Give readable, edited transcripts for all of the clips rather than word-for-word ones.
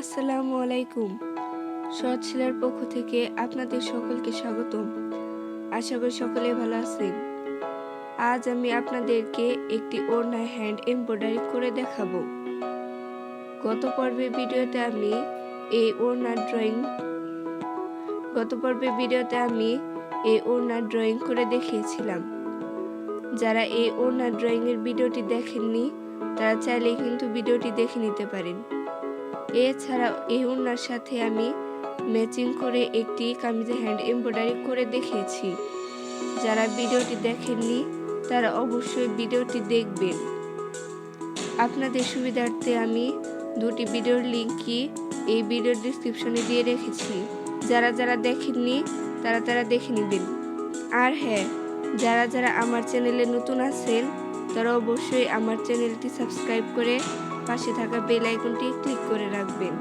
আসসালামু আলাইকুম। সৎ শিলার পক্ষ থেকে আপনাদের সকলকে স্বাগতম। আশা করি সকলে ভালো আছেন। আজ আমি আপনাদেরকে একটি ওড়নায় হ্যান্ড এমব্রয়ডারি করে দেখাবো। গত পর্বে ভিডিওতে আমি এই ওড়নার ড্রয়িং করে দেখিয়েছিলাম। যারা এই ওড়নার ড্রয়িং এর ভিডিওটি দেখেননি তারা চাইলে কিন্তু ভিডিওটি দেখে নিতে পারেন। এছাড়াও এই ওড়নার সাথে আমি ম্যাচিং করে একটি কামিজে হ্যান্ড এমব্রয়ডারি করে দেখিয়েছি। যারা ভিডিওটি দেখেননি তারা অবশ্যই ভিডিওটি দেখবেন। আপনাদের সুবিধার্থে আমি দুটি ভিডিওর লিঙ্কই এই ভিডিওর ডেসক্রিপশনে দিয়ে রেখেছি। যারা দেখেননি তারা দেখে নেবেন। আর হ্যাঁ, যারা আমার চ্যানেলে নতুন আছেন তারা অবশ্যই আমার চ্যানেলটি সাবস্ক্রাইব করে পাশে থাকা বেল আইকনটি ক্লিক করে রাখবেন।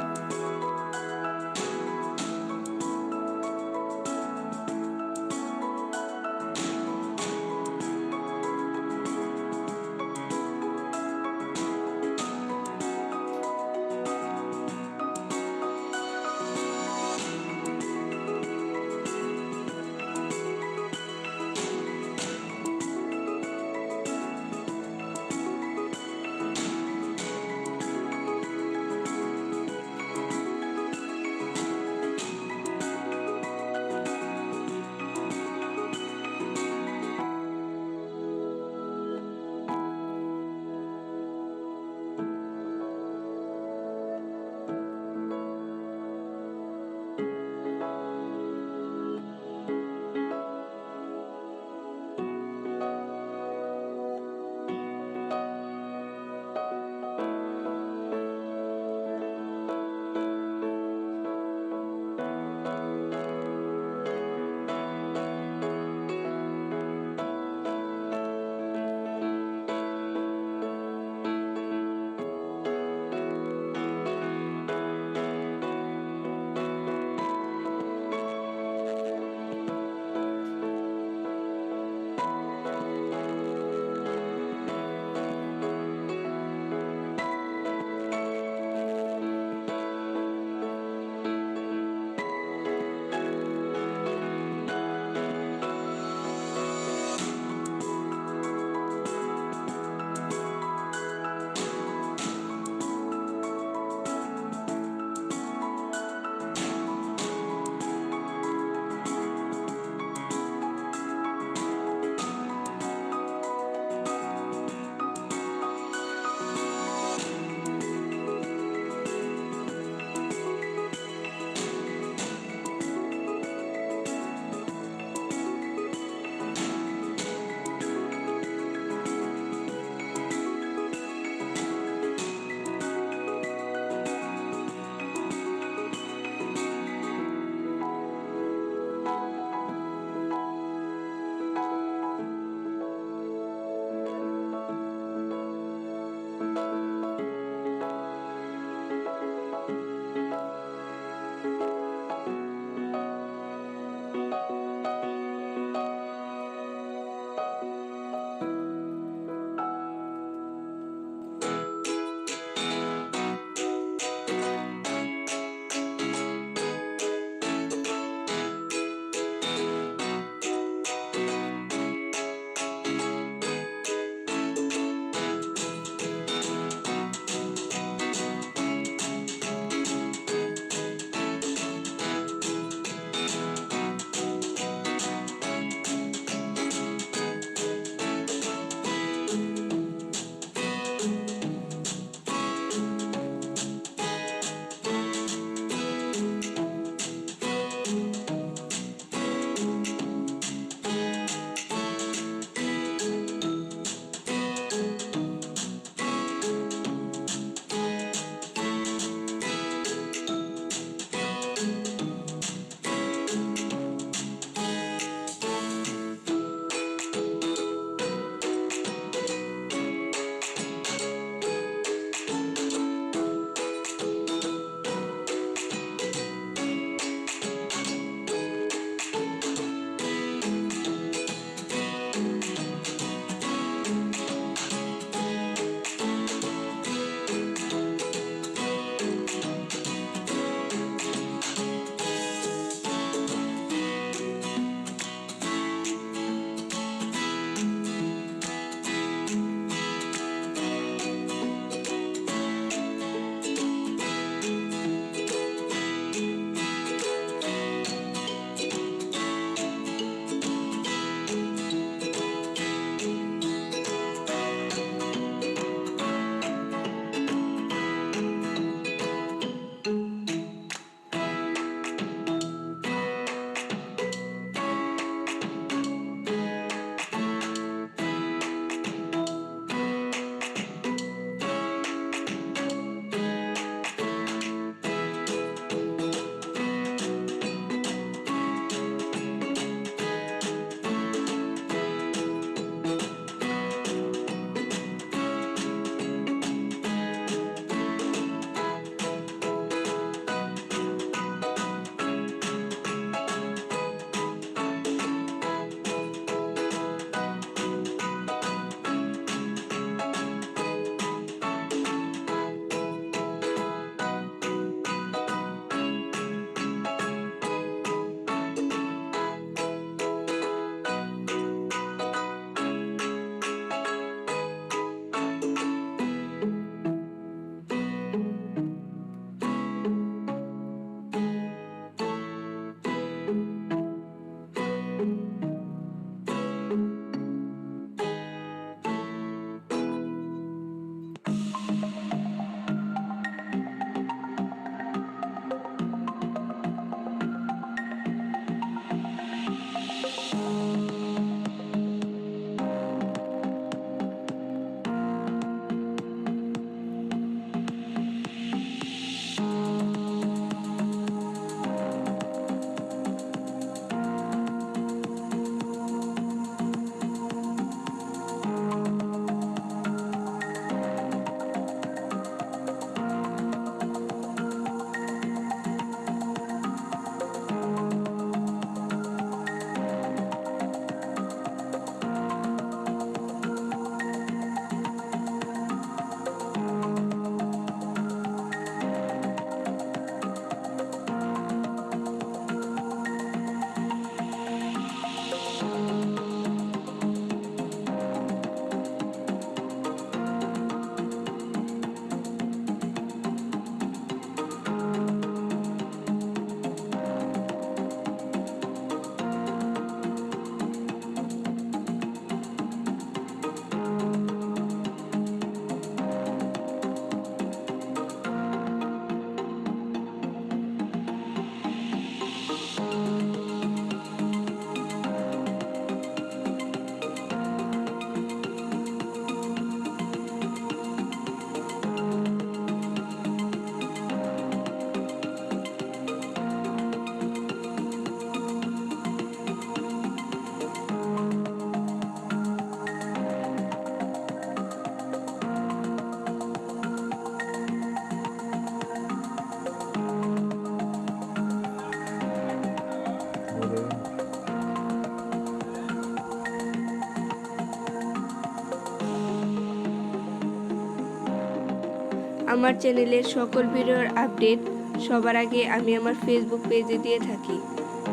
আমার চ্যানেলের সকল ভিডিওর আপডেট সবার আগে আমি আমার ফেসবুক পেজে দিয়ে থাকি।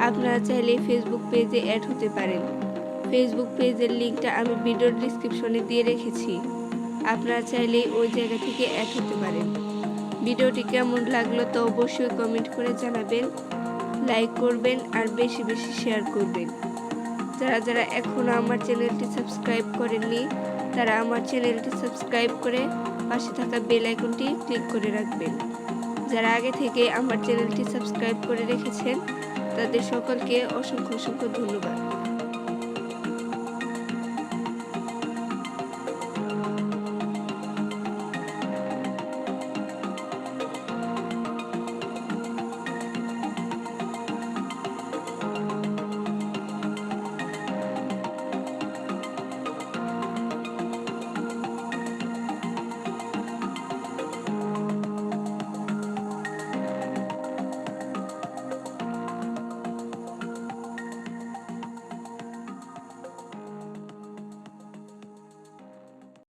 আপনারা চাইলে ফেসবুক পেজে অ্যাড হতে পারেন। ফেসবুক পেজের লিঙ্কটা আমি ভিডিওর ডিসক্রিপশনে দিয়ে রেখেছি। আপনারা চাইলে ওই জায়গা থেকে অ্যাড হতে পারেন। ভিডিওটি কেমন লাগলো তা অবশ্যই কমেন্ট করে জানাবেন, লাইক করবেন আর বেশি বেশি শেয়ার করবেন। যারা যারা এখনও আমার চ্যানেলটি সাবস্ক্রাইব করেননি তারা আমার চ্যানেলটি সাবস্ক্রাইব করে পাশে থাকা বেল আইকনটি ক্লিক করে রাখবেন। যারা আগে থেকে আমার চ্যানেলটি সাবস্ক্রাইব করে রেখেছেন তাদের সকলকে অসংখ্য অসংখ্য ধন্যবাদ।